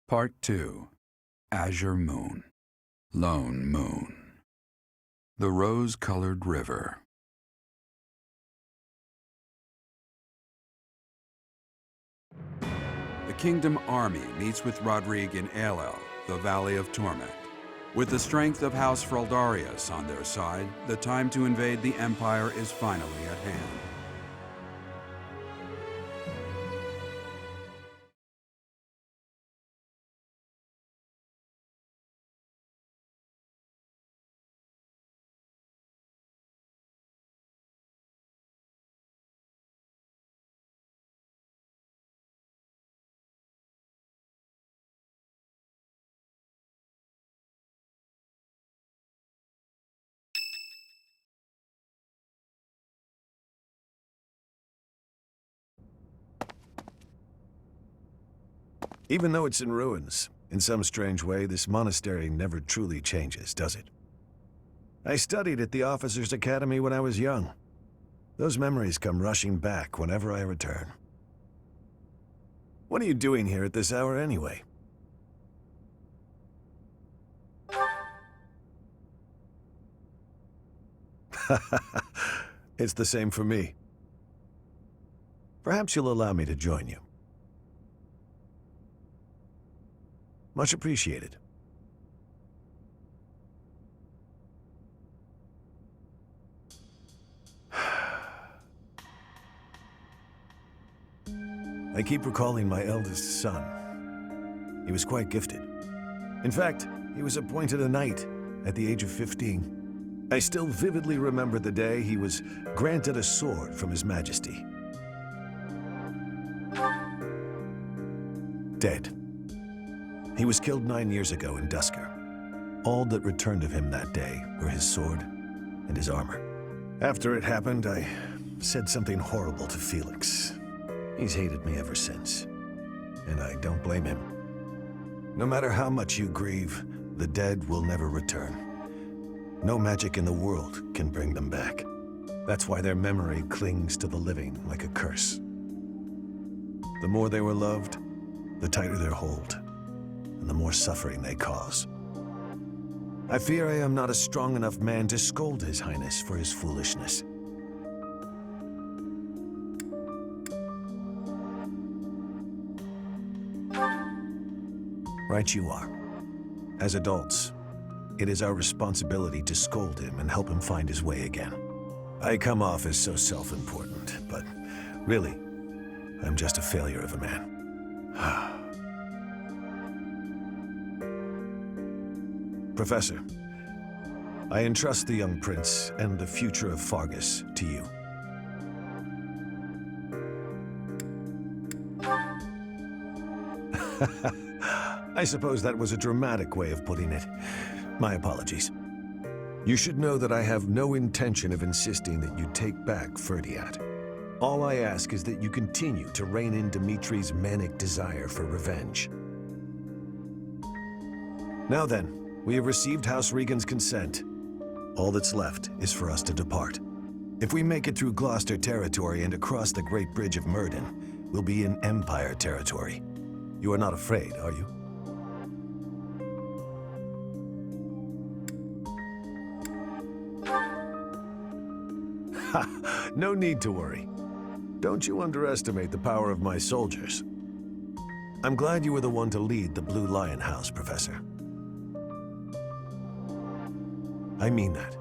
Part 2. Azure Moon. Lone Moon. The Rose-Colored River. The Kingdom Army meets with Rodrigue in Aelel, the Valley of Torment. With the strength of House Froldarius on their side, the time to invade the Empire is finally at hand. Even though it's in ruins, in some strange way, this monastery never truly changes, does it? I studied at the Officers' Academy when I was young. Those memories come rushing back whenever I return. What are you doing here at this hour anyway? It's the same for me. Perhaps you'll allow me to join you. Much appreciated. I keep recalling my eldest son. He was quite gifted. In fact, he was appointed a knight at the age of 15. I still vividly remember the day he was granted a sword from His Majesty. Dead. He was killed 9 years ago in Dusker. All that returned of him that day were his sword and his armor. After it happened, I said something horrible to Felix. He's hated me ever since, and I don't blame him. No matter how much you grieve, the dead will never return. No magic in the world can bring them back. That's why their memory clings to the living like a curse. The more they were loved, the tighter their hold, and the more suffering they cause. I fear I am not a strong enough man to scold His Highness for his foolishness. Right you are. As adults, it is our responsibility to scold him and help him find his way again. I come off as so self-important, but really, I'm just a failure of a man. Professor, I entrust the young prince and the future of Fargus to you. I suppose that was a dramatic way of putting it. My apologies. You should know that I have no intention of insisting that you take back Ferdiat. All I ask is that you continue to rein in Dimitri's manic desire for revenge. Now then, we have received House Regan's consent. All that's left is for us to depart. If we make it through Gloucester territory and across the Great Bridge of Myrddin, we'll be in Empire territory. You are not afraid, are you? Ha! No need to worry. Don't you underestimate the power of my soldiers. I'm glad you were the one to lead the Blue Lion House, Professor. I mean that.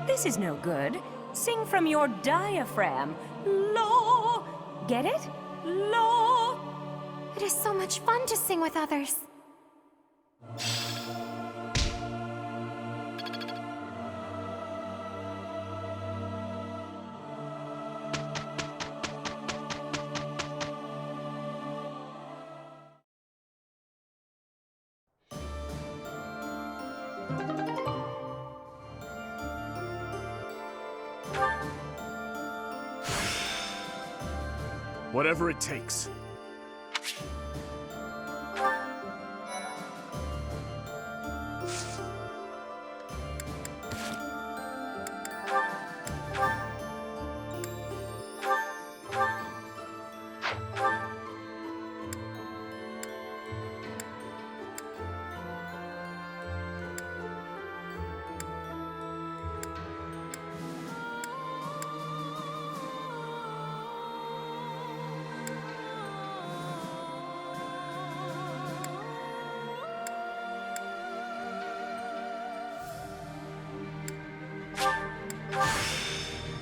This is no good. Sing from your diaphragm. Lo! Get it? Lo! It is so much fun to sing with others. Whatever it takes.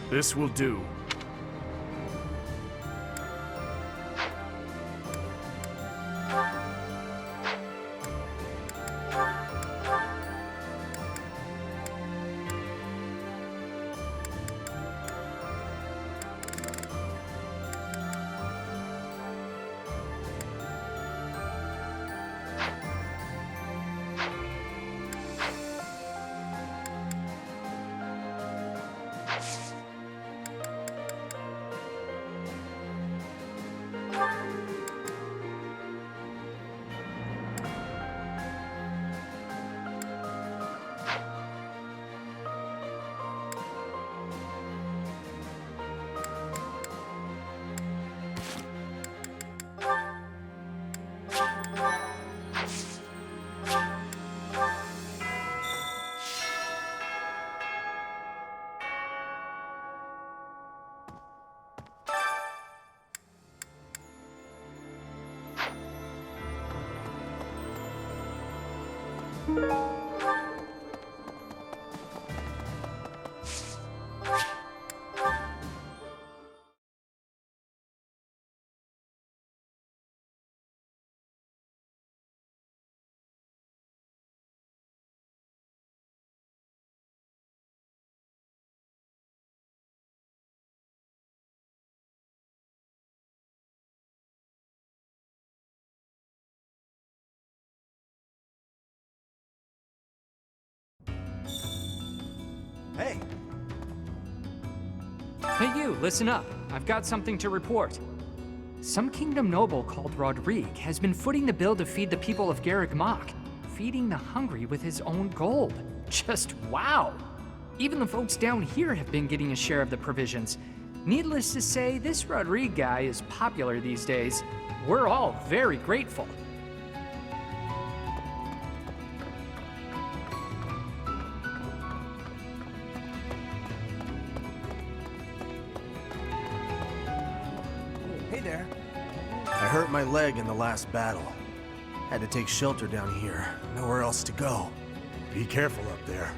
This will do. Hey! Hey you, listen up. I've got something to report. Some kingdom noble called Rodrigue has been footing the bill to feed the people of Garreg Mach, feeding the hungry with his own gold. Just wow! Even the folks down here have been getting a share of the provisions. Needless to say, this Rodrigue guy is popular these days. We're all very grateful. Hey there. I hurt my leg in the last battle. Had to take shelter down here. Nowhere else to go. Be careful up there.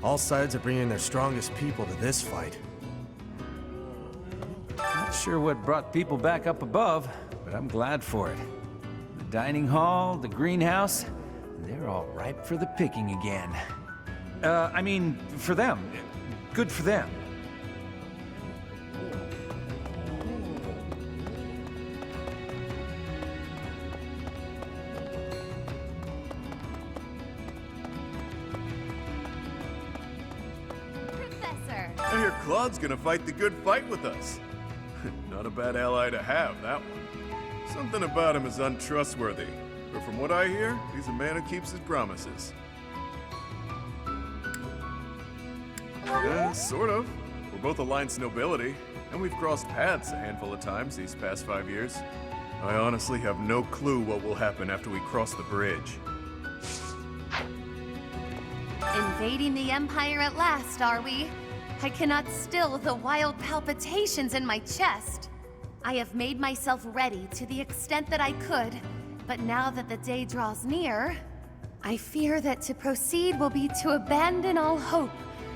All sides are bringing their strongest people to this fight. Not sure what brought people back up above, but I'm glad for it. The dining hall, the greenhouse, they're all ripe for the picking again. I mean, for them. Good for them. Professor! I hear Claude's gonna fight the good fight with us. Not a bad ally to have, that one. Something about him is untrustworthy, but from what I hear, he's a man who keeps his promises. Sort of. We're both Alliance nobility, and we've crossed paths a handful of times these past 5 years. I honestly have no clue what will happen after we cross the bridge. Invading the Empire at last, are we? I cannot still the wild palpitations in my chest. I have made myself ready to the extent that I could, but now that the day draws near, I fear that to proceed will be to abandon all hope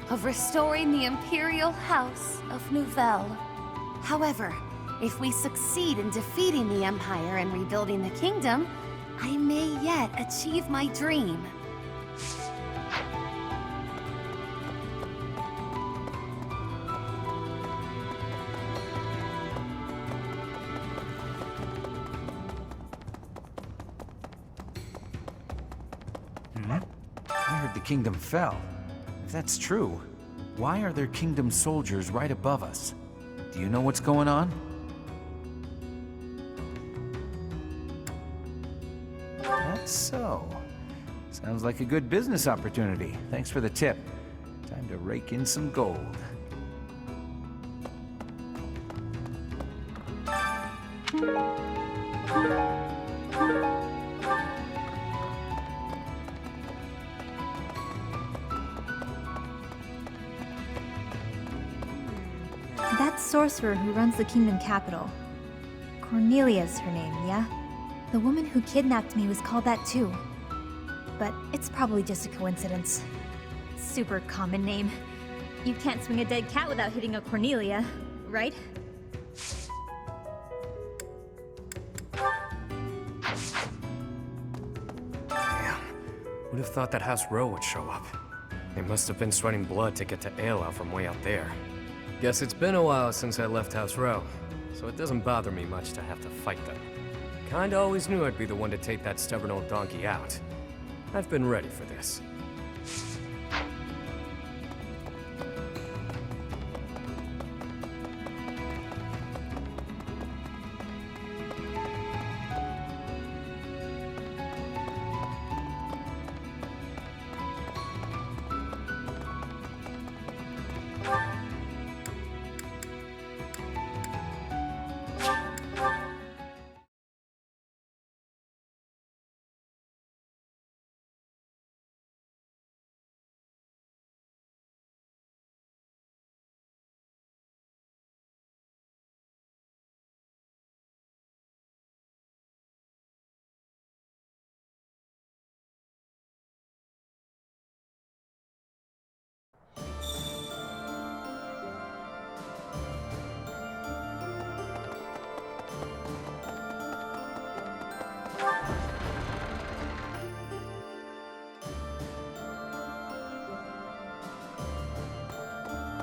of restoring the Imperial House of Nouvelle. However, if we succeed in defeating the Empire and rebuilding the kingdom, I may yet achieve my dream. I heard the kingdom fell. If that's true, why are there kingdom soldiers right above us? Do you know what's going on? So, sounds like a good business opportunity. Thanks for the tip. Time to rake in some gold. That sorcerer who runs the kingdom capital. Cornelia's her name, yeah? The woman who kidnapped me was called that too. But it's probably just a coincidence. Super common name. You can't swing a dead cat without hitting a Cornelia, right? Damn. Would have thought that House Row would show up. They must have been sweating blood to get to Ayla from way out there. Guess it's been a while since I left House Row, so it doesn't bother me much to have to fight them. Kinda always knew I'd be the one to take that stubborn old donkey out. I've been ready for this.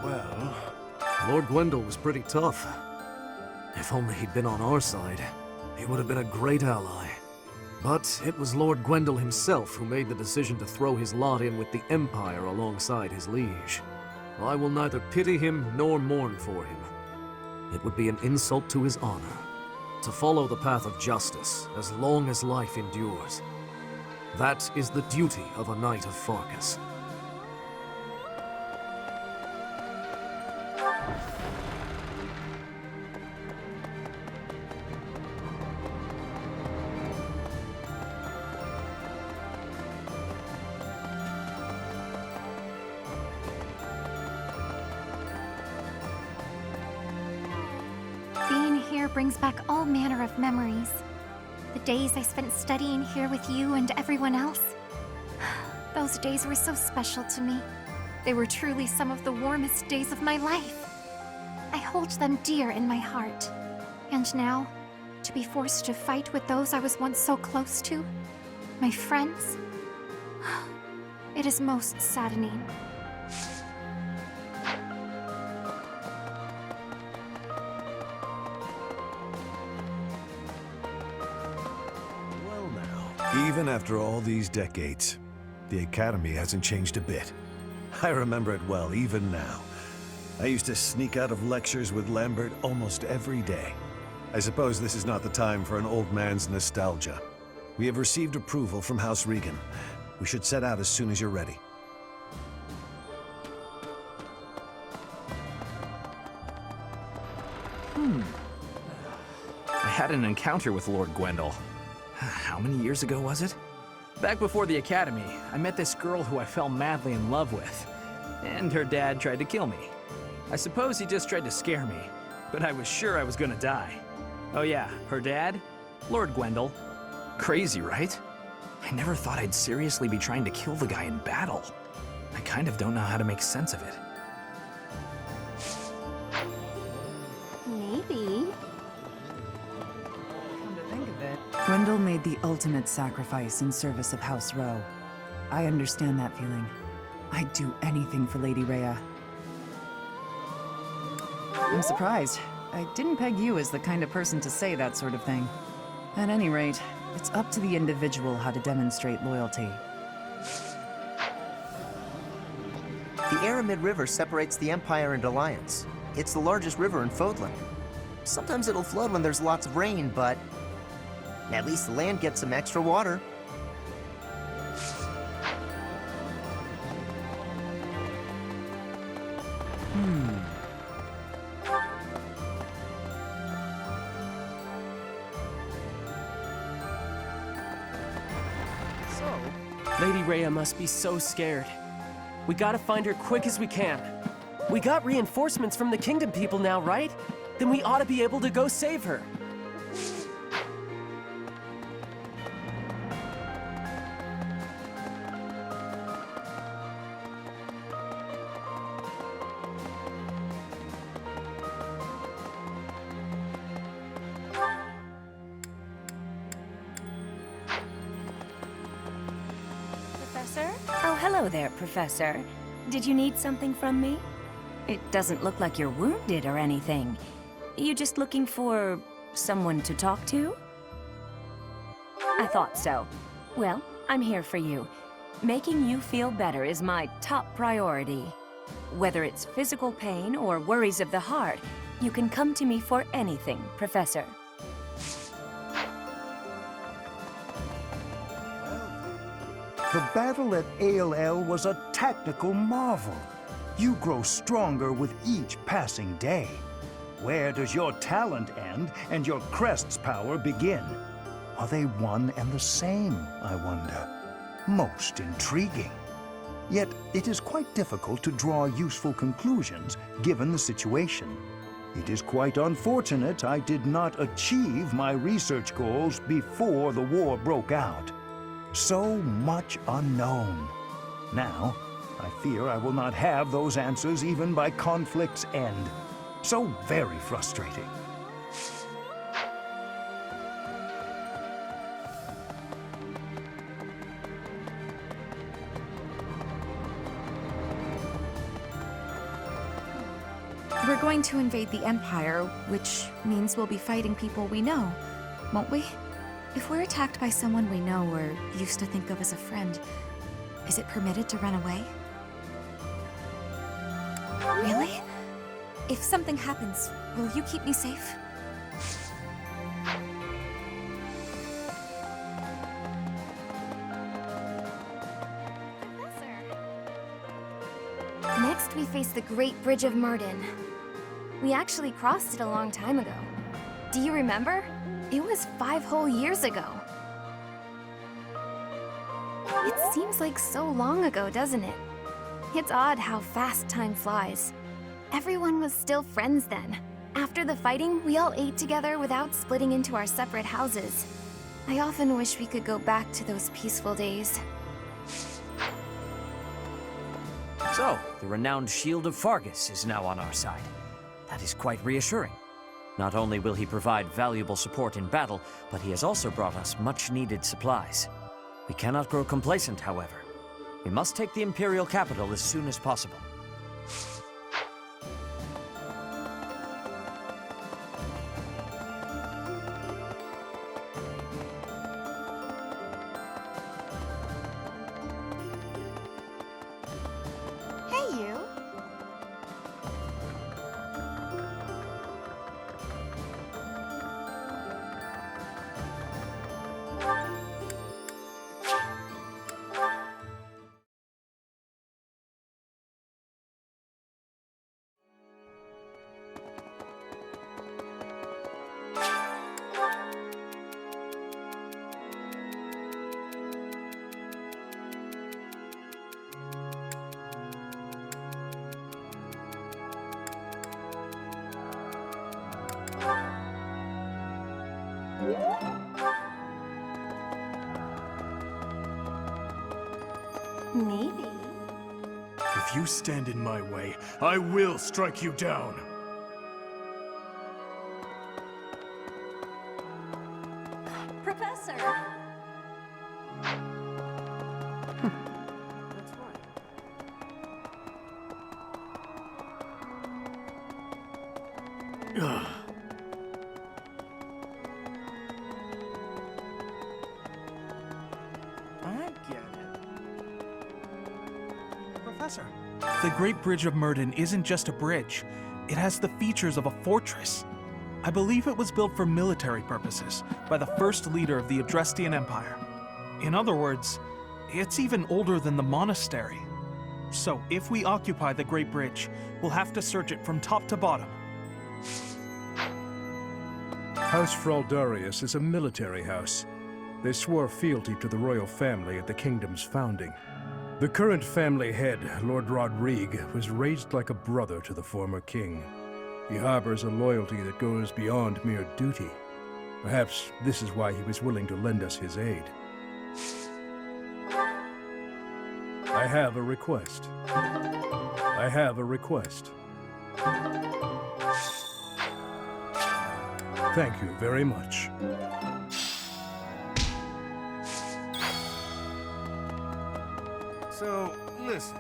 Well, Lord Gwendol was pretty tough. If only he'd been on our side, he would have been a great ally. But it was Lord Gwendol himself who made the decision to throw his lot in with the Empire alongside his liege. I will neither pity him nor mourn for him. It would be an insult to his honor to follow the path of justice as long as life endures. That is the duty of a knight of Fargus. Being here brings back all manner of memories. The days I spent studying here with you and everyone else. Those days were so special to me. They were truly some of the warmest days of my life. I hold them dear in my heart. And now, to be forced to fight with those I was once so close to, my friends, it is most saddening. Well now, even after all these decades, the Academy hasn't changed a bit. I remember it well, even now. I used to sneak out of lectures with Lambert almost every day. I suppose this is not the time for an old man's nostalgia. We have received approval from House Regan. We should set out as soon as you're ready. I had an encounter with Lord Gwendol. How many years ago was it? Back before the Academy, I met this girl who I fell madly in love with. And her dad tried to kill me. I suppose he just tried to scare me, but I was sure I was gonna die. Oh yeah, her dad? Lord Gwendol. Crazy, right? I never thought I'd seriously be trying to kill the guy in battle. I kind of don't know how to make sense of it. Maybe. Come to think of it, Gwendol made the ultimate sacrifice in service of House Row. I understand that feeling. I'd do anything for Lady Rhea. I'm surprised. I didn't peg you as the kind of person to say that sort of thing. At any rate, it's up to the individual how to demonstrate loyalty. The Aramid River separates the Empire and Alliance. It's the largest river in Fodlan. Sometimes it'll flood when there's lots of rain, but at least the land gets some extra water. Lady Rhea must be so scared. We gotta find her quick as we can. We got reinforcements from the Kingdom people now, right? Then we ought to be able to go save her. Professor? Oh, hello there, Professor. Did you need something from me? It doesn't look like you're wounded or anything. You just looking for someone to talk to? I thought so. Well, I'm here for you. Making you feel better is my top priority. Whether it's physical pain or worries of the heart, you can come to me for anything, Professor. The battle at Ael was a tactical marvel. You grow stronger with each passing day. Where does your talent end and your crest's power begin? Are they one and the same, I wonder? Most intriguing. Yet it is quite difficult to draw useful conclusions given the situation. It is quite unfortunate I did not achieve my research goals before the war broke out. So much unknown. Now, I fear I will not have those answers even by conflict's end. So very frustrating. We're going to invade the Empire, which means we'll be fighting people we know, won't we? If we're attacked by someone we know or used to think of as a friend, is it permitted to run away? Really? If something happens, will you keep me safe? Next, we face the Great Bridge of Maddening. We actually crossed it a long time ago. Do you remember? It was 5 whole years ago. It seems like so long ago, doesn't it? It's odd how fast time flies. Everyone was still friends then. After the fighting, we all ate together without splitting into our separate houses. I often wish we could go back to those peaceful days. So, the renowned Shield of Fargus is now on our side. That is quite reassuring. Not only will he provide valuable support in battle, but he has also brought us much-needed supplies. We cannot grow complacent, however. We must take the Imperial capital as soon as possible. Hey, you! Maybe. If you stand in my way, I will strike you down. Professor! Professor. The Great Bridge of Maddening isn't just a bridge. It has the features of a fortress. I believe it was built for military purposes by the first leader of the Adrestian Empire. In other words, it's even older than the Monastery. So if we occupy the Great Bridge, we'll have to search it from top to bottom. House Froldarius is a military house. They swore fealty to the royal family at the kingdom's founding. The current family head, Lord Rodrigue, was raised like a brother to the former king. He harbors a loyalty that goes beyond mere duty. Perhaps this is why he was willing to lend us his aid. I have a request. I have a request. Thank you very much. So, listen.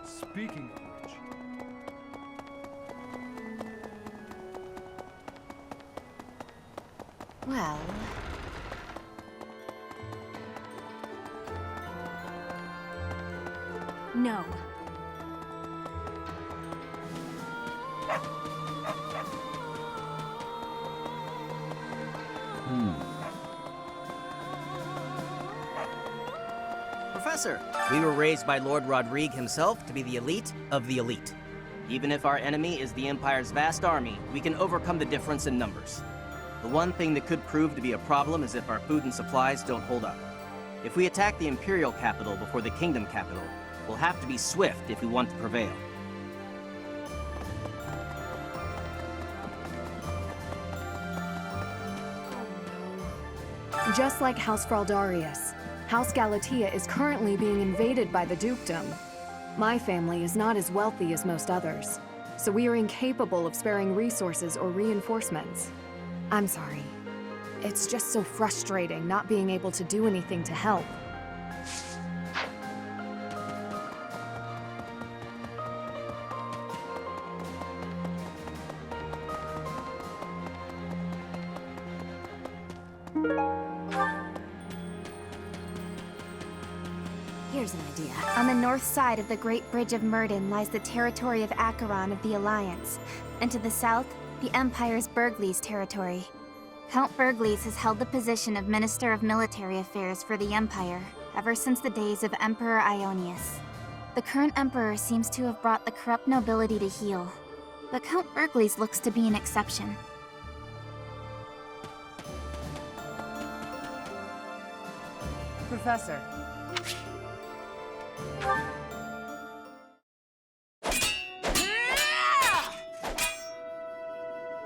Speaking of which... Well... No. Professor, we were raised by Lord Rodrigue himself to be the elite of the elite. Even if our enemy is the Empire's vast army, we can overcome the difference in numbers. The one thing that could prove to be a problem is if our food and supplies don't hold up. If we attack the Imperial capital before the Kingdom capital, we'll have to be swift if we want to prevail. Just like House Froldarius, House Galatea is currently being invaded by the dukedom. My family is not as wealthy as most others, so we are incapable of sparing resources or reinforcements. I'm sorry. It's just so frustrating not being able to do anything to help. Here's an idea. On the north side of the Great Bridge of Myrddin lies the territory of Acheron of the Alliance, and to the south, the Empire's Burgleys territory. Count Burgleys has held the position of Minister of Military Affairs for the Empire ever since the days of Emperor Ionius. The current Emperor seems to have brought the corrupt nobility to heel, but Count Burgleys looks to be an exception. Professor.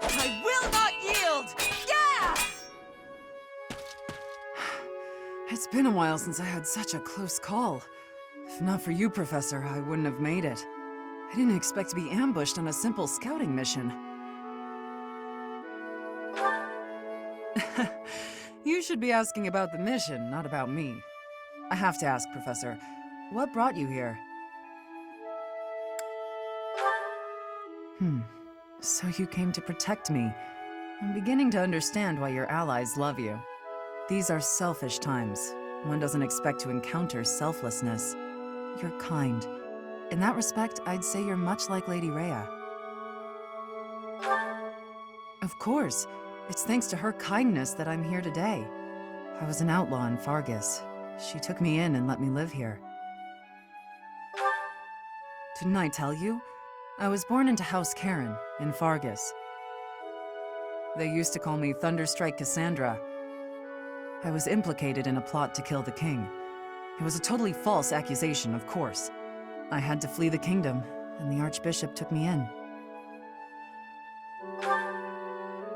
I will not yield! Yeah! It's been a while since I had such a close call. If not for you, Professor, I wouldn't have made it. I didn't expect to be ambushed on a simple scouting mission. You should be asking about the mission, not about me. I have to ask, Professor, what brought you here? So you came to protect me. I'm beginning to understand why your allies love you. These are selfish times. One doesn't expect to encounter selflessness. You're kind. In that respect, I'd say you're much like Lady Rhea. Of course. It's thanks to her kindness that I'm here today. I was an outlaw in Fargus. She took me in and let me live here. Didn't I tell you? I was born into House Karen, in Fargus. They used to call me Thunderstrike Cassandra. I was implicated in a plot to kill the king. It was a totally false accusation, of course. I had to flee the kingdom, and the Archbishop took me in.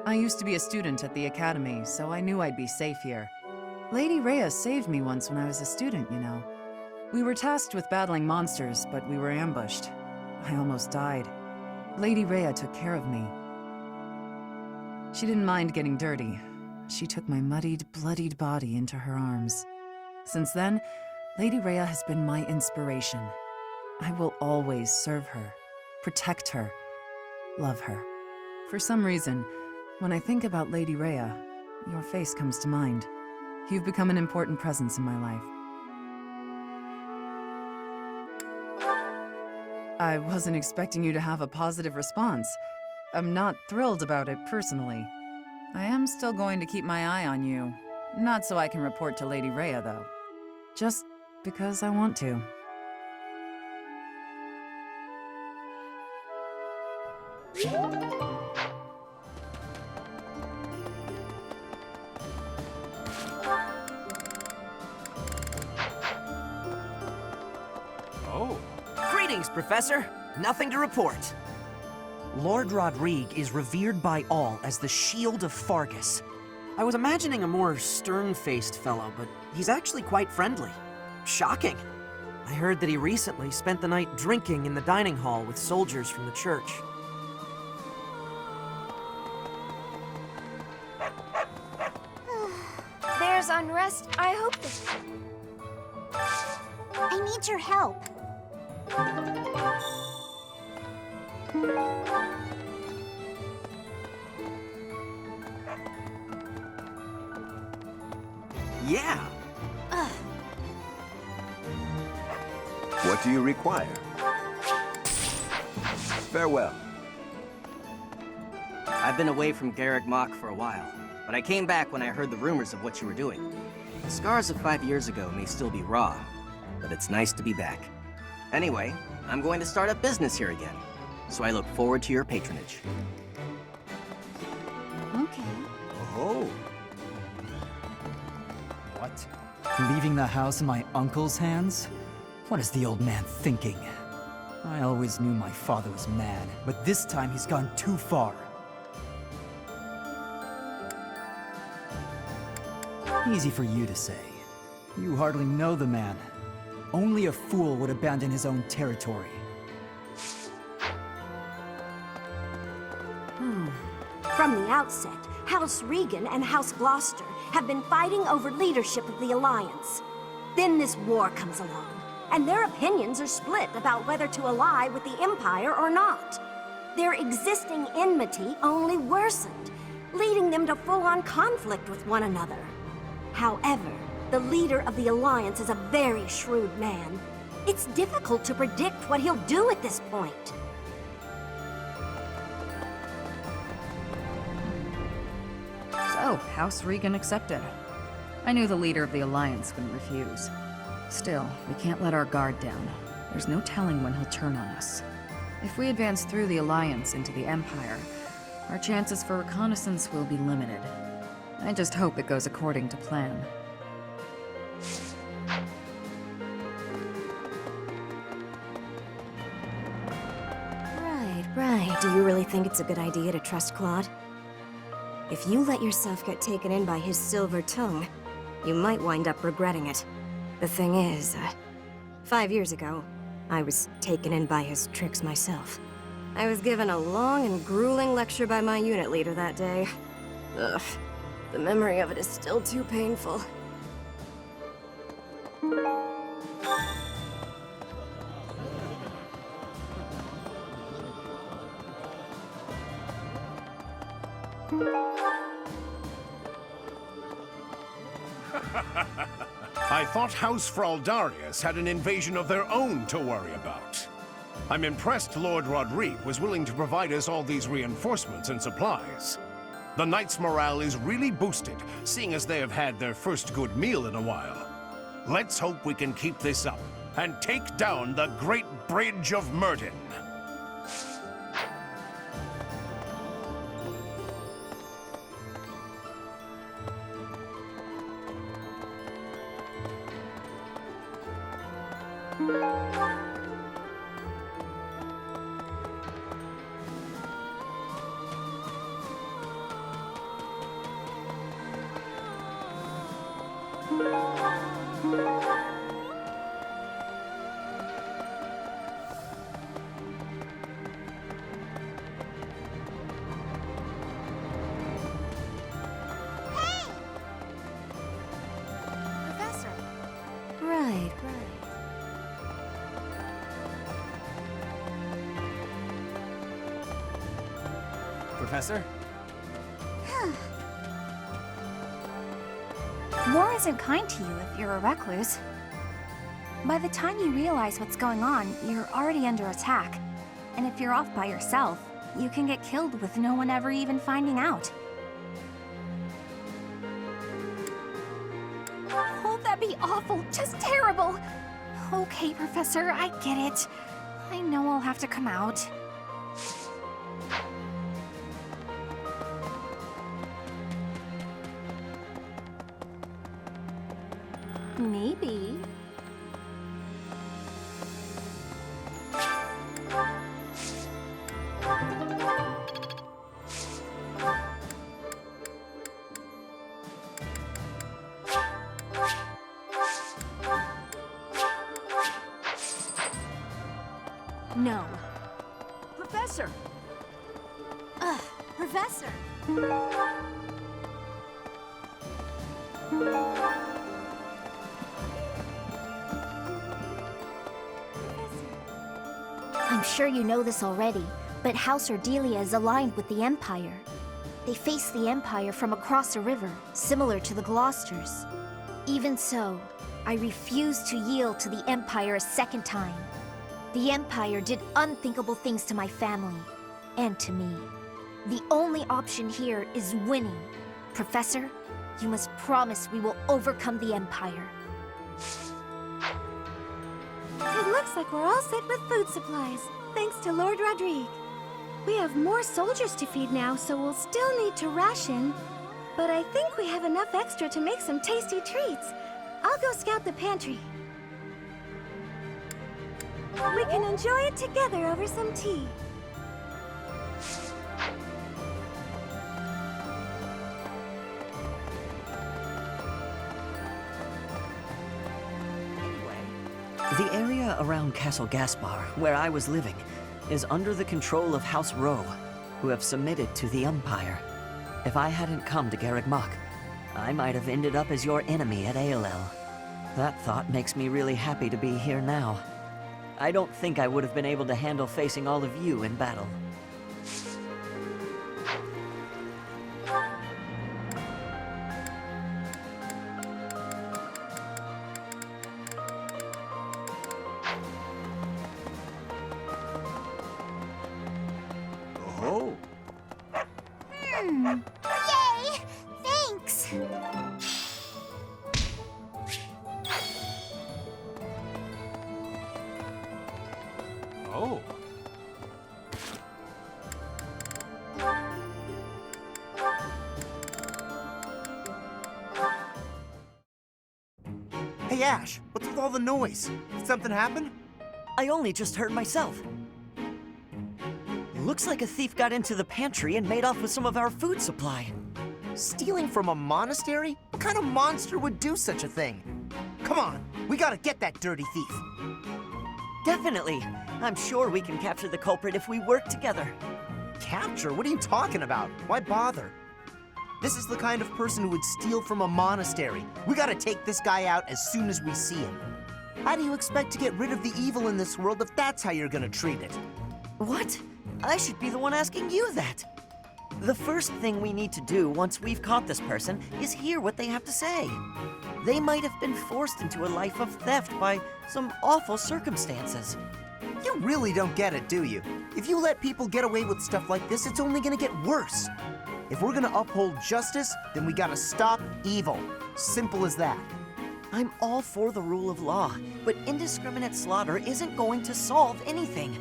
I used to be a student at the academy, so I knew I'd be safe here. Lady Rhea saved me once when I was a student, you know. We were tasked with battling monsters, but we were ambushed. I almost died. Lady Rhea took care of me. She didn't mind getting dirty. She took my muddied, bloodied body into her arms. Since then, Lady Rhea has been my inspiration. I will always serve her, protect her, love her. For some reason, when I think about Lady Rhea, your face comes to mind. You've become an important presence in my life. I wasn't expecting you to have a positive response. I'm not thrilled about it personally. I am still going to keep my eye on you. Not so I can report to Lady Rhea, though. Just because I want to. Oh. Greetings, Professor. Nothing to report. Lord Rodrigue is revered by all as the Shield of Fargus. I was imagining a more stern-faced fellow, but he's actually quite friendly. Shocking. I heard that he recently spent the night drinking in the dining hall with soldiers from the church. There's unrest. I hope that... I need your help. Yeah. What do you require? Farewell. I've been away from Garrick Mach for a while, but I came back when I heard the rumors of what you were doing. The scars of 5 years ago may still be raw, but it's nice to be back. Anyway, I'm going to start a business here again, so I look forward to your patronage. Okay. Oh. What? Leaving the house in my uncle's hands? What is the old man thinking? I always knew my father was mad, but this time he's gone too far. Easy for you to say. You hardly know the man. Only a fool would abandon his own territory. From the outset, House Regan and House Gloucester have been fighting over leadership of the Alliance. Then this war comes along, and their opinions are split about whether to ally with the Empire or not. Their existing enmity only worsened, leading them to full-on conflict with one another. However, the leader of the Alliance is a very shrewd man. It's difficult to predict what he'll do at this point. So, House Regan accepted. I knew the leader of the Alliance wouldn't refuse. Still, we can't let our guard down. There's no telling when he'll turn on us. If we advance through the Alliance into the Empire, our chances for reconnaissance will be limited. I just hope it goes according to plan. Right. Do you really think it's a good idea to trust Claude? If you let yourself get taken in by his silver tongue, you might wind up regretting it. The thing is, 5 years ago, I was taken in by his tricks myself. I was given a long and grueling lecture by my unit leader that day. Ugh, the memory of it is still too painful. I thought House Froldarius had an invasion of their own to worry about. I'm impressed Lord Rodrigue was willing to provide us all these reinforcements and supplies. The Knights' morale is really boosted, seeing as they have had their first good meal in a while. Let's hope we can keep this up and take down the Great Bridge of Murden. Right. Professor? War isn't kind to you if you're a recluse. By the time you realize what's going on, you're already under attack. And if you're off by yourself, you can get killed with no one ever even finding out. Oh, that'd be awful. Just terrible. Okay, Professor, I get it. I know I'll have to come out. Maybe. No. Professor! Professor! I'm sure you know this already, but House Ordelia is aligned with the Empire. They face the Empire from across a river, similar to the Gloucesters. Even so, I refuse to yield to the Empire a second time. The Empire did unthinkable things to my family, and to me. The only option here is winning. Professor, you must promise we will overcome the Empire. It looks like we're all set with food supplies, thanks to Lord Rodrigue. We have more soldiers to feed now, so we'll still need to ration. But I think we have enough extra to make some tasty treats. I'll go scout the pantry. We can enjoy it together over some tea. The area around Castle Gaspar, where I was living, is under the control of House Rowe, who have submitted to the Empire. If I hadn't come to Garreg Mach, I might have ended up as your enemy at Aolel. That thought makes me really happy to be here now. I don't think I would have been able to handle facing all of you in battle. Oh. Yay! Thanks! Oh. Hey, Ash, what's with all the noise? Did something happen? I only just heard myself. Looks like a thief got into the pantry and made off with some of our food supply. Stealing from a monastery? What kind of monster would do such a thing? Come on, we gotta get that dirty thief. Definitely. I'm sure we can capture the culprit if we work together. Capture? What are you talking about? Why bother? This is the kind of person who would steal from a monastery. We gotta take this guy out as soon as we see him. How do you expect to get rid of the evil in this world if that's how you're gonna treat it? What? I should be the one asking you that. The first thing we need to do once we've caught this person is hear what they have to say. They might have been forced into a life of theft by some awful circumstances. You really don't get it, do you? If you let people get away with stuff like this, it's only gonna get worse. If we're gonna uphold justice, then we gotta stop evil. Simple as that. I'm all for the rule of law, but indiscriminate slaughter isn't going to solve anything.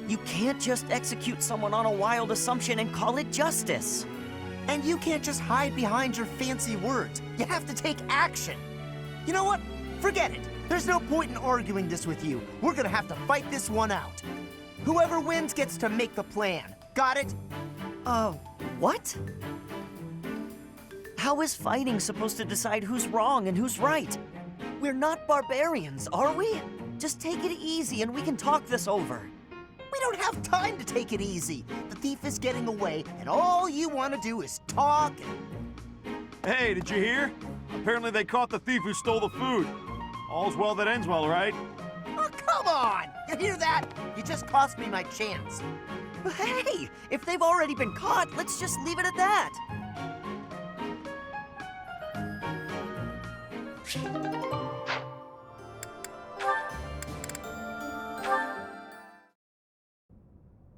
You can't just execute someone on a wild assumption and call it justice. And you can't just hide behind your fancy words. You have to take action. You know what? Forget it. There's no point in arguing this with you. We're gonna have to fight this one out. Whoever wins gets to make the plan. Got it? What? How is fighting supposed to decide who's wrong and who's right? We're not barbarians, are we? Just take it easy and we can talk this over. We don't have time to take it easy. The thief is getting away, and all you want to do is talk and... Hey, did you hear? Apparently they caught the thief who stole the food. All's well that ends well, right? Oh, come on! You hear that? You just cost me my chance. Hey, if they've already been caught, let's just leave it at that.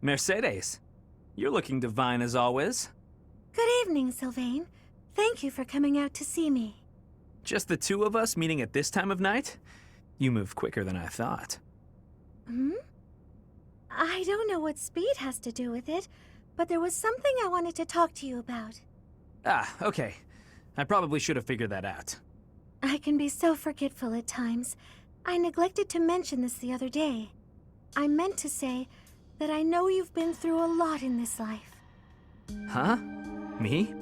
Mercedes, you're looking divine as always. Good evening, Sylvain. Thank you for coming out to see me. Just the two of us meeting at this time of night? You moved quicker than I thought. I don't know what speed has to do with it, but there was something I wanted to talk to you about. Ah, okay. I probably should have figured that out. I can be so forgetful at times. I neglected to mention this the other day. I meant to say that I know you've been through a lot in this life. Huh? Me?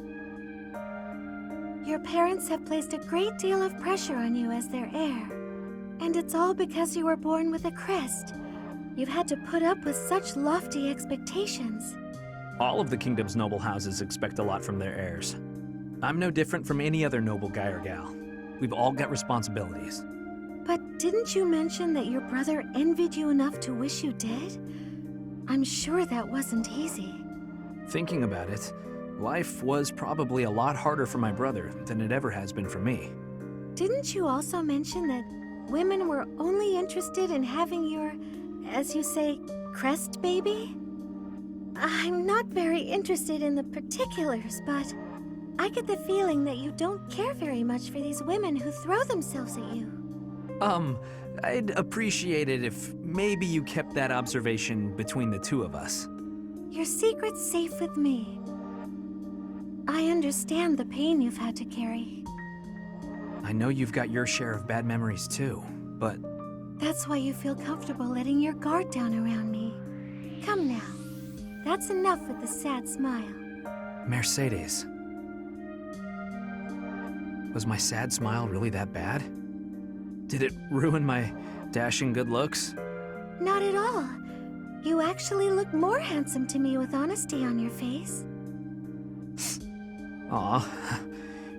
Your parents have placed a great deal of pressure on you as their heir. And it's all because you were born with a crest. You've had to put up with such lofty expectations. All of the kingdom's noble houses expect a lot from their heirs. I'm no different from any other noble guy or gal. We've all got responsibilities. But didn't you mention that your brother envied you enough to wish you dead? I'm sure that wasn't easy. Thinking about it, life was probably a lot harder for my brother than it ever has been for me. Didn't you also mention that women were only interested in having your, as you say, crest baby? I'm not very interested in the particulars, but I get the feeling that you don't care very much for these women who throw themselves at you. I'd appreciate it if maybe you kept that observation between the two of us. Your secret's safe with me. I understand the pain you've had to carry. I know you've got your share of bad memories too, but... That's why you feel comfortable letting your guard down around me. Come now. That's enough with the sad smile. Mercedes. Was my sad smile really that bad? Did it ruin my dashing good looks? Not at all. You actually look more handsome to me with honesty on your face. Aw,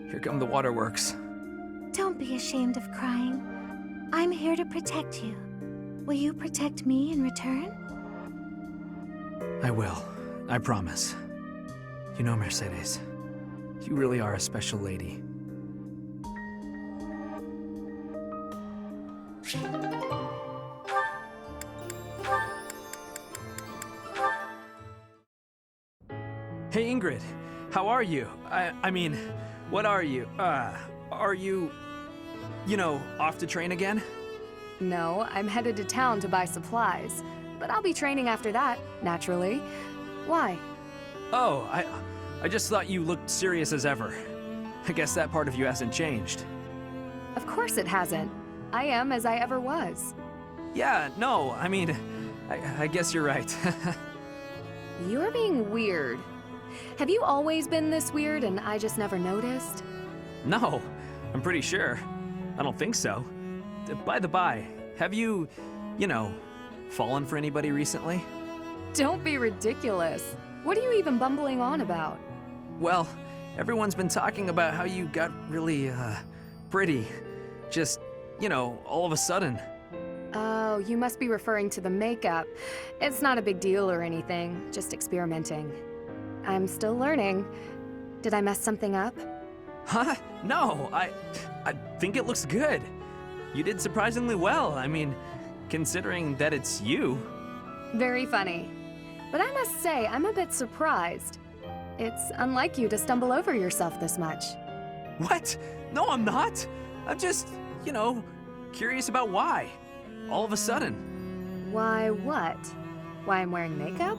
here come the waterworks. Don't be ashamed of crying. I'm here to protect you. Will you protect me in return? I will. I promise. You know, Mercedes, you really are a special lady. Hey, Ingrid. How are you? I mean, what are you? Are you, off to train again? No, I'm headed to town to buy supplies. But I'll be training after that, naturally. Why? Oh, I just thought you looked serious as ever. I guess that part of you hasn't changed. Of course it hasn't. I am as I ever was. Yeah, no, I mean, I guess you're right. You're being weird. Have you always been this weird and I just never noticed? No, I'm pretty sure. I don't think so. By the by, have you, fallen for anybody recently? Don't be ridiculous. What are you even bumbling on about? Well, everyone's been talking about how you got really, pretty. Just, all of a sudden. Oh, you must be referring to the makeup. It's not a big deal or anything, just experimenting. I'm still learning. Did I mess something up? Huh? No, I think it looks good. You did surprisingly well. I mean, considering that it's you. Very funny. But I must say, I'm a bit surprised. It's unlike you to stumble over yourself this much. What? No, I'm not. I'm just, curious about why. All of a sudden. Why what? Why I'm wearing makeup?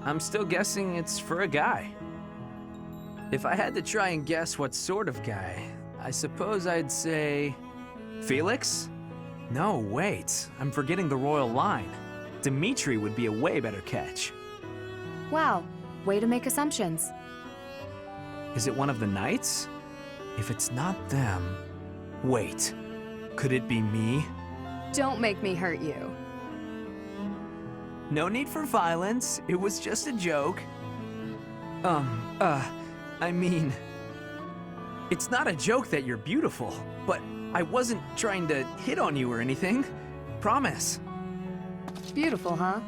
I'm still guessing it's for a guy. If I had to try and guess what sort of guy, I suppose I'd say... Felix? No, wait. I'm forgetting the royal line. Dimitri would be a way better catch. Wow, way to make assumptions. Is it one of the knights? If it's not them... Wait, could it be me? Don't make me hurt you. No need for violence. It was just a joke. I mean... It's not a joke that you're beautiful, but I wasn't trying to hit on you or anything. Promise. Beautiful, huh?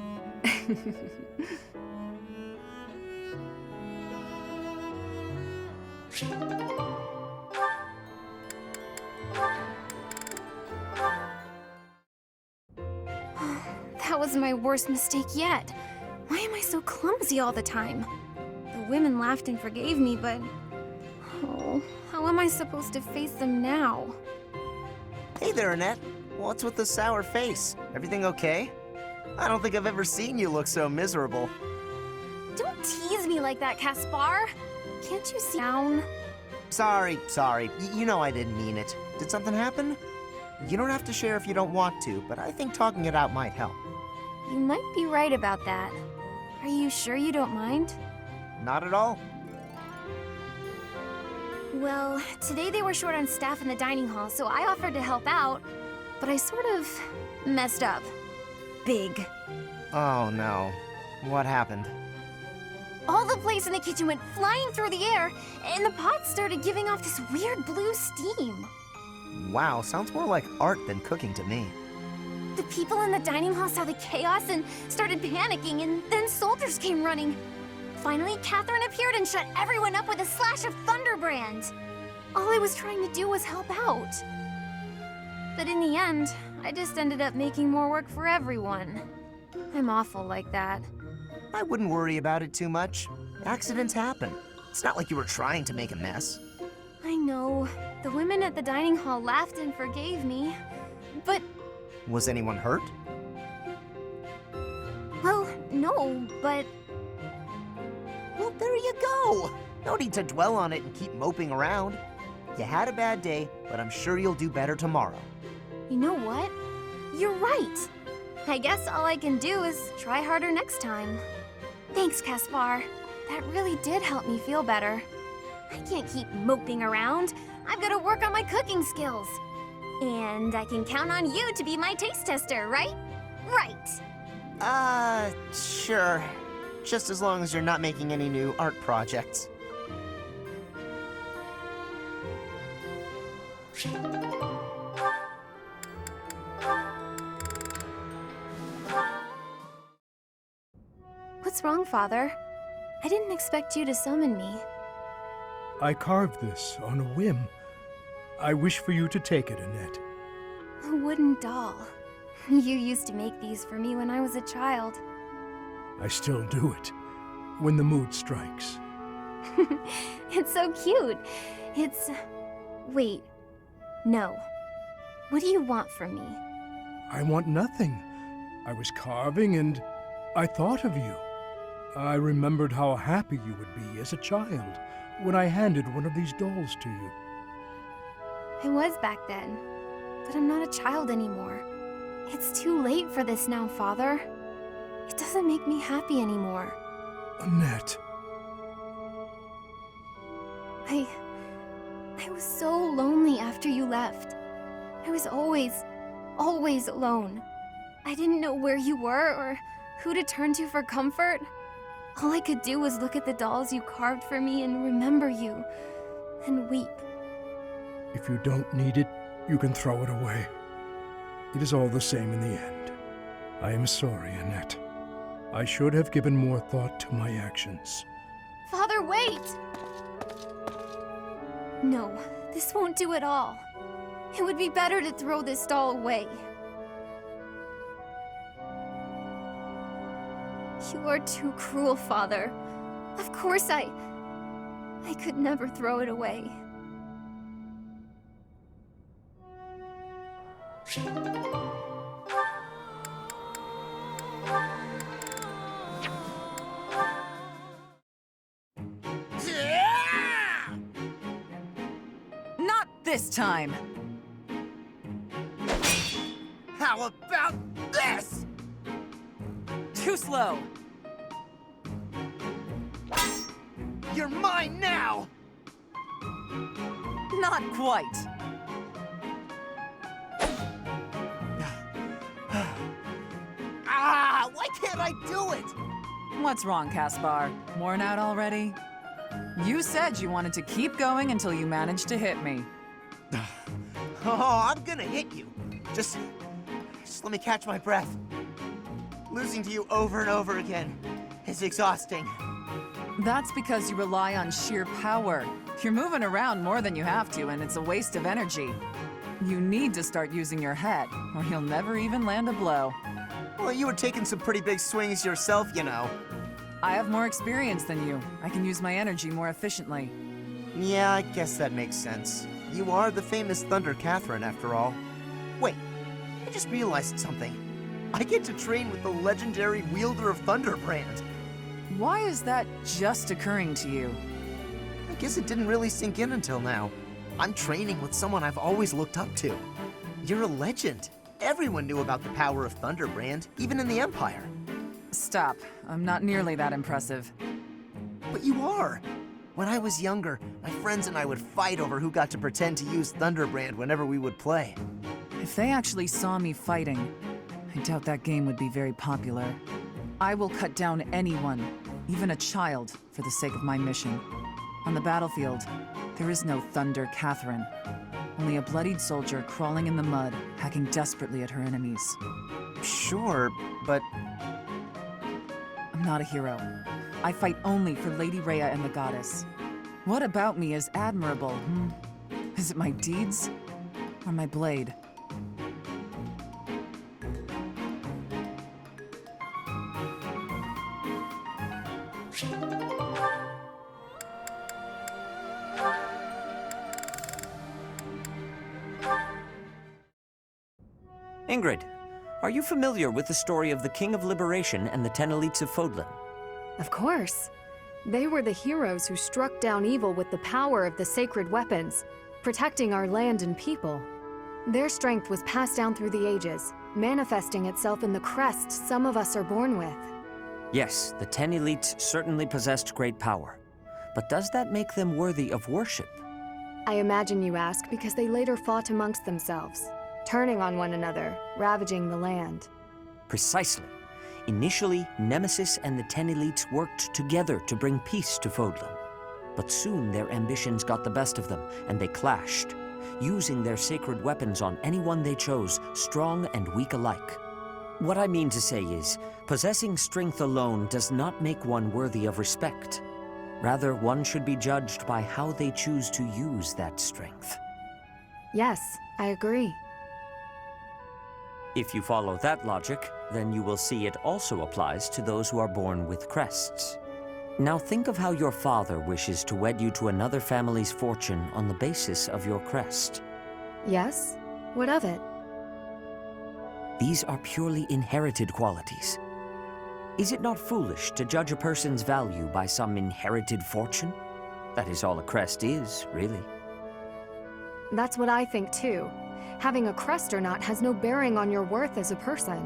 That was my worst mistake yet. Why am I so clumsy all the time? The women laughed and forgave me, but... Oh, how am I supposed to face them now? Hey there, Annette. What's with the sour face? Everything okay? I don't think I've ever seen you look so miserable. Don't tease me like that, Caspar. Can't you see down? Sorry. You know I didn't mean it. Did something happen? You don't have to share if you don't want to, but I think talking it out might help. You might be right about that. Are you sure you don't mind? Not at all. Well, today they were short on staff in the dining hall, so I offered to help out, but I sort of messed up. Big. Oh no. What happened? All the plates in the kitchen went flying through the air, and the pots started giving off this weird blue steam. Wow, sounds more like art than cooking to me. The people in the dining hall saw the chaos and started panicking, and then soldiers came running. Finally, Catherine appeared and shut everyone up with a slash of Thunderbrand. All I was trying to do was help out. But in the end, I just ended up making more work for everyone. I'm awful like that. I wouldn't worry about it too much. Accidents happen. It's not like you were trying to make a mess. I know. The women at the dining hall laughed and forgave me, but... Was anyone hurt? Well, no, but... Well, there you go! No need to dwell on it and keep moping around. You had a bad day, but I'm sure you'll do better tomorrow. You know what? You're right. I guess all I can do is try harder next time. Thanks, Caspar. That really did help me feel better. I can't keep moping around. I've got to work on my cooking skills. And I can count on you to be my taste tester, right? Right. Sure. Just as long as you're not making any new art projects. What's wrong, Father? I didn't expect you to summon me. I carved this on a whim. I wish for you to take it, Annette. A wooden doll. You used to make these for me when I was a child. I still do it, when the mood strikes. It's so cute. It's... Wait. No. What do you want from me? I want nothing. I was carving and I thought of you. I remembered how happy you would be as a child when I handed one of these dolls to you. I was back then, but I'm not a child anymore. It's too late for this now, Father. It doesn't make me happy anymore. Annette. I was so lonely after you left. I was always alone. I didn't know where you were or who to turn to for comfort. All I could do was look at the dolls you carved for me and remember you, and weep. If you don't need it, you can throw it away. It is all the same in the end. I am sorry, Annette. I should have given more thought to my actions. Father, wait! No, this won't do at all. It would be better to throw this doll away. You are too cruel, Father. Of course I could never throw it away. Not this time! How about this? Too slow! You're mine now! Not quite. Why can't I do it? What's wrong, Caspar? Worn out already? You said you wanted to keep going until you managed to hit me. Oh, I'm gonna hit you. Just let me catch my breath. Losing to you over and over again is exhausting. That's because you rely on sheer power. You're moving around more than you have to, and it's a waste of energy. You need to start using your head, or you'll never even land a blow. Well, you were taking some pretty big swings yourself, you know. I have more experience than you. I can use my energy more efficiently. Yeah, I guess that makes sense. You are the famous Thunder Catherine, after all. Wait, I just realized something. I get to train with the legendary wielder of Thunderbrand. Why is that just occurring to you? I guess it didn't really sink in until now. I'm training with someone I've always looked up to. You're a legend. Everyone knew about the power of Thunderbrand, even in the Empire. Stop. I'm not nearly that impressive. But you are. When I was younger, my friends and I would fight over who got to pretend to use Thunderbrand whenever we would play. If they actually saw me fighting, I doubt that game would be very popular. I will cut down anyone, even a child, for the sake of my mission. On the battlefield, there is no Thunder Catherine. Only a bloodied soldier crawling in the mud, hacking desperately at her enemies. Sure, but... I'm not a hero. I fight only for Lady Rhea and the Goddess. What about me is admirable, Is it my deeds? Or my blade? Ingrid, are you familiar with the story of the King of Liberation and the 10 elites of Fodlan? Of course. They were the heroes who struck down evil with the power of the sacred weapons, protecting our land and people. Their strength was passed down through the ages, manifesting itself in the crest some of us are born with. Yes, the 10 elites certainly possessed great power. But does that make them worthy of worship? I imagine you ask because they later fought amongst themselves, turning on one another, ravaging the land. Precisely. Initially, Nemesis and the 10 elites worked together to bring peace to Fodlan. But soon their ambitions got the best of them, and they clashed, using their sacred weapons on anyone they chose, strong and weak alike. What I mean to say is, possessing strength alone does not make one worthy of respect. Rather, one should be judged by how they choose to use that strength. Yes, I agree. If you follow that logic, then you will see it also applies to those who are born with crests. Now think of how your father wishes to wed you to another family's fortune on the basis of your crest. Yes? What of it? These are purely inherited qualities. Is it not foolish to judge a person's value by some inherited fortune? That is all a crest is, really. That's what I think too. Having a crest or not has no bearing on your worth as a person.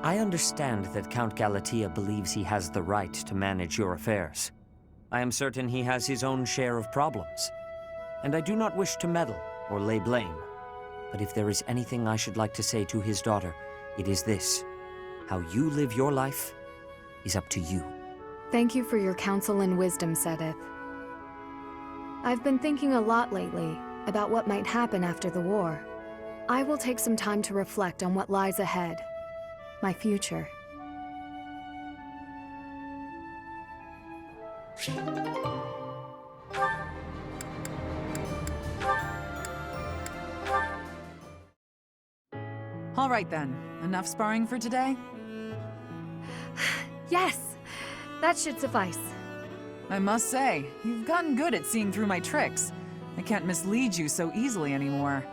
I understand that Count Galatea believes he has the right to manage your affairs. I am certain he has his own share of problems. And I do not wish to meddle or lay blame. But if there is anything I should like to say to his daughter, it is this. How you live your life is up to you. Thank you for your counsel and wisdom, Sedith. I've been thinking a lot lately about what might happen after the war. I will take some time to reflect on what lies ahead. My future. All right then, enough sparring for today? Yes! That should suffice. I must say, you've gotten good at seeing through my tricks. I can't mislead you so easily anymore.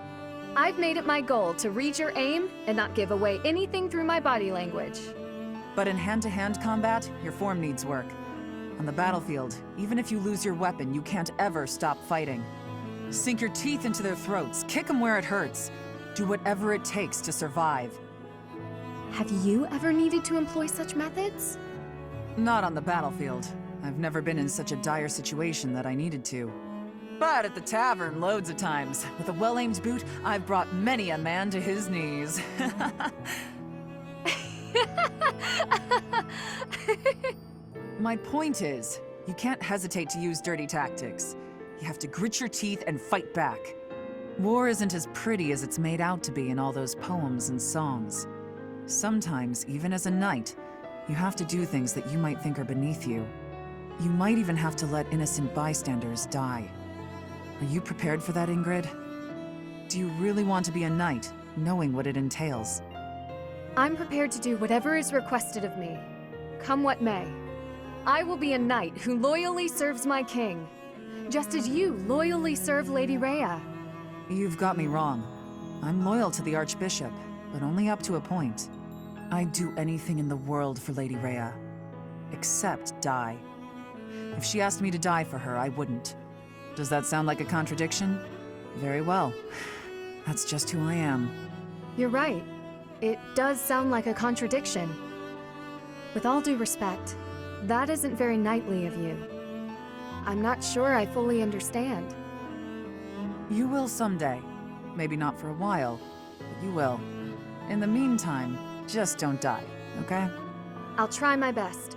I've made it my goal to read your aim and not give away anything through my body language. But in hand-to-hand combat, your form needs work. On the battlefield, even if you lose your weapon, you can't ever stop fighting. Sink your teeth into their throats, kick them where it hurts. Do whatever it takes to survive. Have you ever needed to employ such methods? Not on the battlefield. I've never been in such a dire situation that I needed to. But at the tavern, loads of times. With a well-aimed boot, I've brought many a man to his knees. My point is, you can't hesitate to use dirty tactics. You have to grit your teeth and fight back. War isn't as pretty as it's made out to be in all those poems and songs. Sometimes, even as a knight, you have to do things that you might think are beneath you. You might even have to let innocent bystanders die. Are you prepared for that, Ingrid? Do you really want to be a knight, knowing what it entails? I'm prepared to do whatever is requested of me, come what may. I will be a knight who loyally serves my king, just as you loyally serve Lady Rhea. You've got me wrong. I'm loyal to the Archbishop, but only up to a point. I'd do anything in the world for Lady Rhea, except die. If she asked me to die for her, I wouldn't. Does that sound like a contradiction? Very well. That's just who I am. You're right. It does sound like a contradiction. With all due respect, that isn't very knightly of you. I'm not sure I fully understand. You will someday. Maybe not for a while, but you will. In the meantime, just don't die, okay? I'll try my best.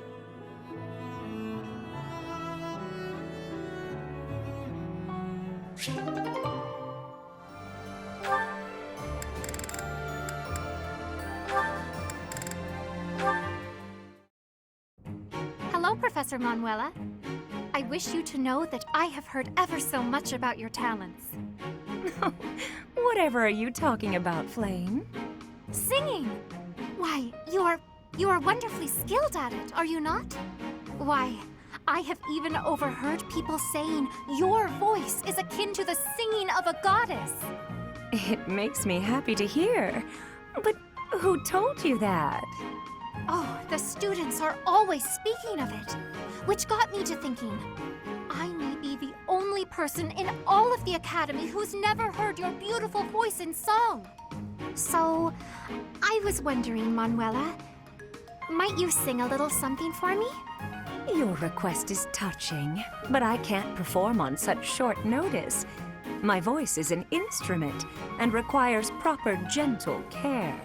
Hello, Professor Manuela. I wish you to know that I have heard ever so much about your talents. Whatever are you talking about, Flame? Singing! Why, you are wonderfully skilled at it, are you not? Why, I have even overheard people saying your voice is akin to the singing of a goddess. It makes me happy to hear. But who told you that? Oh, the students are always speaking of it, which got me to thinking, I may be the only person in all of the Academy who's never heard your beautiful voice in song. So, I was wondering, Manuela, might you sing a little something for me? Your request is touching, but I can't perform on such short notice. My voice is an instrument and requires proper gentle care.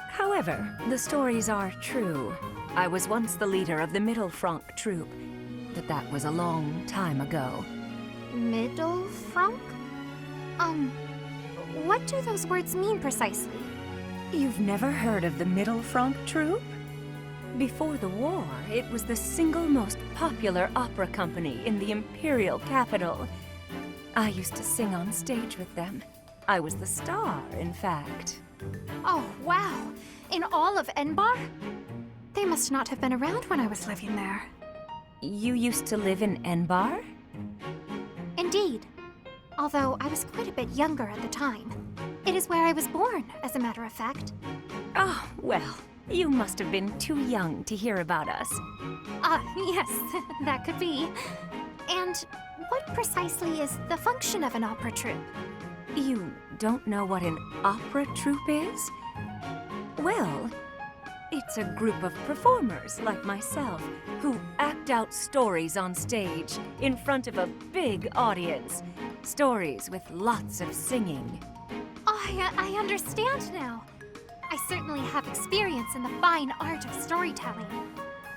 However, the stories are true. I was once the leader of the Middle Franc troop, but that was a long time ago. Middle Franc? What do those words mean precisely? You've never heard of the Middle Franc troop? Before the war, it was the single most popular opera company in the imperial capital. I used to sing on stage with them. I was the star, in fact. Oh, wow! In all of Enbar? They must not have been around when I was living there. You used to live in Enbar? Indeed. Although I was quite a bit younger at the time. It is where I was born, as a matter of fact. Oh, well, you must have been too young to hear about us. Yes, that could be. And what precisely is the function of an opera troupe? You don't know what an opera troupe is? Well, it's a group of performers like myself who act out stories on stage in front of a big audience. Stories with lots of singing. Oh, I understand now. I certainly have experience in the fine art of storytelling.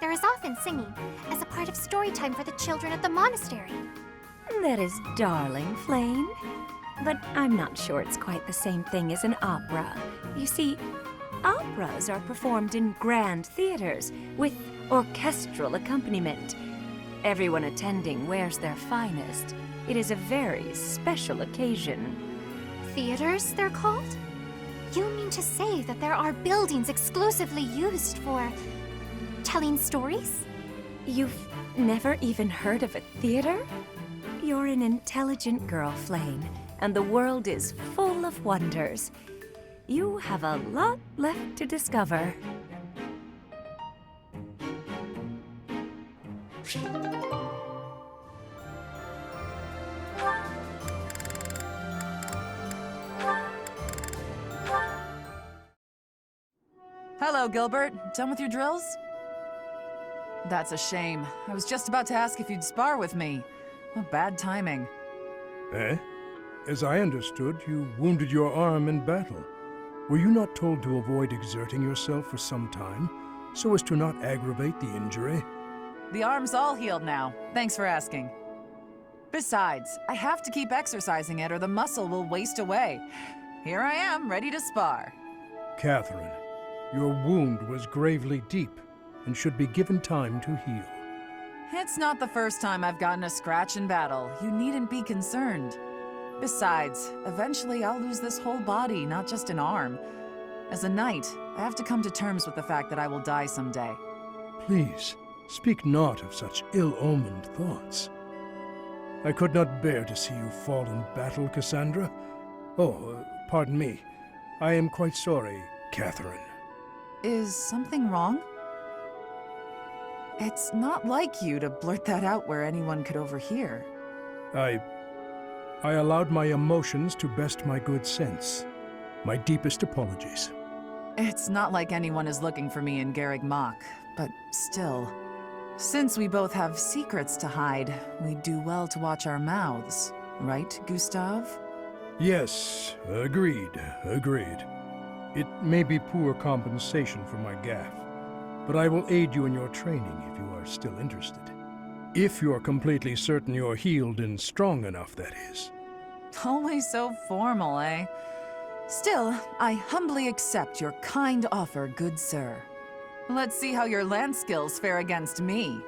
There is often singing as a part of story time for the children at the monastery. That is darling, Flame. But I'm not sure it's quite the same thing as an opera. You see, operas are performed in grand theaters with orchestral accompaniment. Everyone attending wears their finest. It is a very special occasion. Theaters, they're called? You mean to say that there are buildings exclusively used for telling stories? You've never even heard of a theater? You're an intelligent girl, Flame, and the world is full of wonders. You have a lot left to discover. Hello, Gilbert. Done with your drills? That's a shame. I was just about to ask if you'd spar with me. What bad timing. Eh? As I understood, you wounded your arm in battle. Were you not told to avoid exerting yourself for some time, so as to not aggravate the injury? The arm's all healed now. Thanks for asking. Besides, I have to keep exercising it or the muscle will waste away. Here I am, ready to spar. Catherine, your wound was gravely deep and should be given time to heal. It's not the first time I've gotten a scratch in battle. You needn't be concerned. Besides, eventually I'll lose this whole body, not just an arm. As a knight, I have to come to terms with the fact that I will die someday. Please, speak not of such ill-omened thoughts. I could not bear to see you fall in battle, Cassandra. Oh, pardon me. I am quite sorry, Catherine. Is something wrong? It's not like you to blurt that out where anyone could overhear. I allowed my emotions to best my good sense. My deepest apologies. It's not like anyone is looking for me in Garreg Mach, but still. Since we both have secrets to hide, we'd do well to watch our mouths. Right, Gustave? Yes, agreed. It may be poor compensation for my gaffe, but I will aid you in your training if you are still interested. If you're completely certain you're healed and strong enough, that is. Always so formal, eh? Still, I humbly accept your kind offer, good sir. Let's see how your lance skills fare against me.